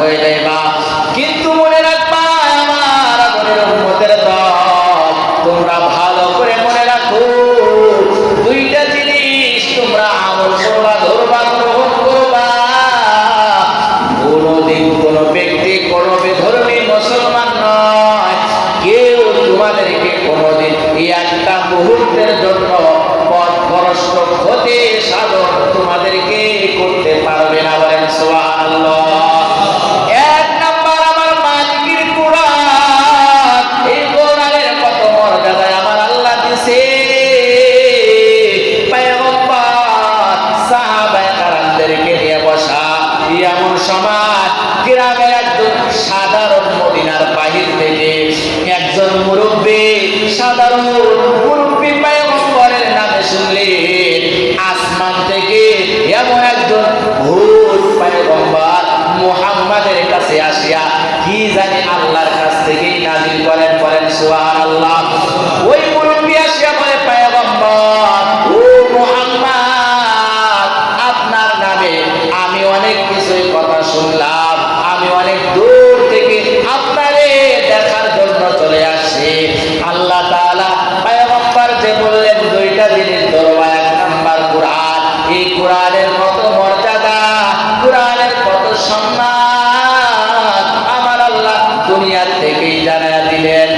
হয়ে যাইবা। কিন্তু মনে রাখবা আমার আদরের উম্মতের দল, তোমরা ভালো করে মনে রাখো দুইটা জিনিস তোমরা আমল করবা, ধরবা, গ্রহণ করবা। কোনদিন কোন ব্যক্তি কোন বিধর্মী মুসলমান নয়, কেউ তোমাদেরকে কোনদিন একটা মুহূর্তের জন্য পথভ্রষ্ট হতে সাধন তোমাদেরকে করতে পারবে না। বলেন সুবহানাল্লাহ। এক নাম্বার আমার মালিকের কোরআন, এই কোরআনের কত মর্যাদা আমার আল্লাহ দিয়েছে। পয়গম্বর সাহাবায়ে কেরামদেরকে নিয়ে বসা এমন সময় গ্রামের একজন সাধারণ মদিনার বাহির থেকে একজন মুরব্বী, সাধারণ মুরব্বী পয়গম্বরের নামে শুনলেন। আসমান থেকে এমন একজন ভূত পয়গম্বর মুহাম্মাদের কাছে আসিয়া কি জানি আল্লাহর কাছ থেকেই নাযিল করেন। বলেন সুবহানাল্লাহ। ওই মুরব্বী আসিয়া বলে, পয়গম্বর ও মুহাম্মদ, আপনার নামে আমি অনেক কিছুই কথা শুনলাম, আমি অনেক দূর থেকে আপনারে দেখার জন্য চলে আসছি। আল্লাহ তাআলা পয়গম্বর যে বললেন দুইটা জিনিস ধরবা, এক নাম্বার কোরআন, এই কোরআনের কত মর্যাদা, কোরআনের কত সম্মান আমার আল্লাহ দুনিয়া থেকেই জানায়া দিলেন।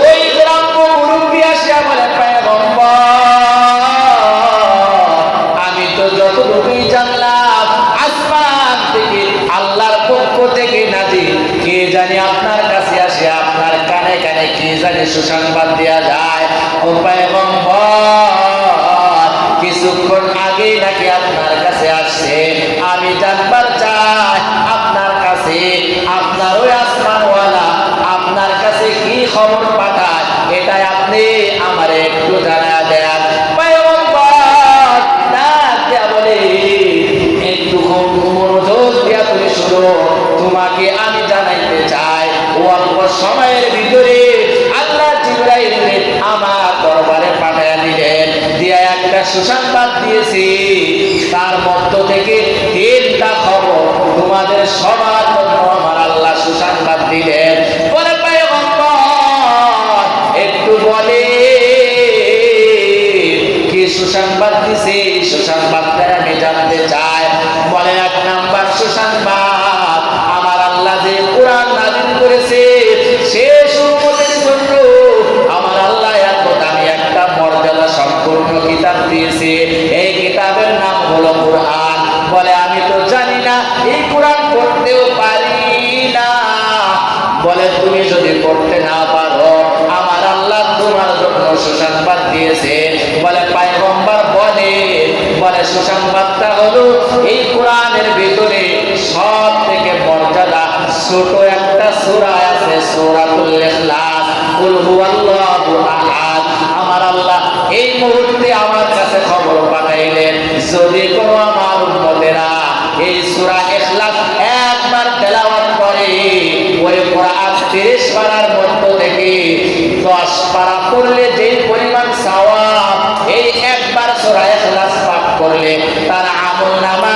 ওই গ্রাম্য মুরব্বী আসিয়া বলে, পয়গম্বর আমি তো যতটুকুই জানলাম আসমান থেকে আল্লাহর পক্ষ থেকে নাযিল, কে জানি আপনার কাছে আসে আপনার কানে কানে কে জানি সুসংবাদ দেয়া যায়। ও পয়গম্বর কিছুক্ষণ আগে নাকি আপনার কাছে আসছে, আমি জানবার চাই আপনার কাছে, আপনার ওই আসমানওয়ালা আপনার কাছে কি খবর পাঠায়, এটাই আপনি আমারে একটু জানা দেন। পয়গম্বর ডাক দিয়া বলে, একটু মনোযোগ দিয়া তুমি শুনো, তোমাকে আমি জানাইতে চাই। অল্প সময়ের ভিতরে আল্লাহ জিবরাইলকে আমার দরবারে পাঠাইয়া দিলেন, দিয়া একটা সুসংবাদ দিয়েছি, তার মধ্য থেকে 3টা খবর তোমাদের সবার জন্য আমার আল্লাহ সুসংবাদ দিলেন। বলে পয়গম্বর একটু বলে কি সুসংবাদ দিছে, সুসংবাদটা আমি জানতে চাই। বলে এক নাম্বার সুসংবাদ, আমার আল্লাহ যে কোরআন নাযিল করেছে শেষ উম্মতের জন্য আমার আল্লাহ এত দামি একটা মর্যাদা সম্পূর্ণ কিতাব দিয়েছে। এই কিতাবের নাম হলো কোরআন। বলে আমি তো জানি না, এই কোরআন পড়তেও পারি না। বলে তুমি যদি পড়তে না পারো আমার আল্লাহ তোমার জন্য সুসংবাদ দিয়েছে। বলে পয়গম্বর বলে সুসংবাদটা হলো এই কোরআনের ভিতরে সব থেকে মর্যাদা ছোট একটা সূরা আছে, সূরাতুল ইখলাস, কুল হুয়াল্লাহু আহাদ। আমার আল্লাহ এই মুহূর্তে আমার কাছে খবর পাঠাইলেন, যদি কোনো আমার উম্মতেরা এই সূরা ইখলাস একবার তেলাওয়াত করে, ওই কোরআন 30 পারার মধ্য থেকে 10 পারা পড়লে যেই পরিমাণ সওয়াব, এই একবার সূরা ইখলাস পাঠ করলে তার আমলনামা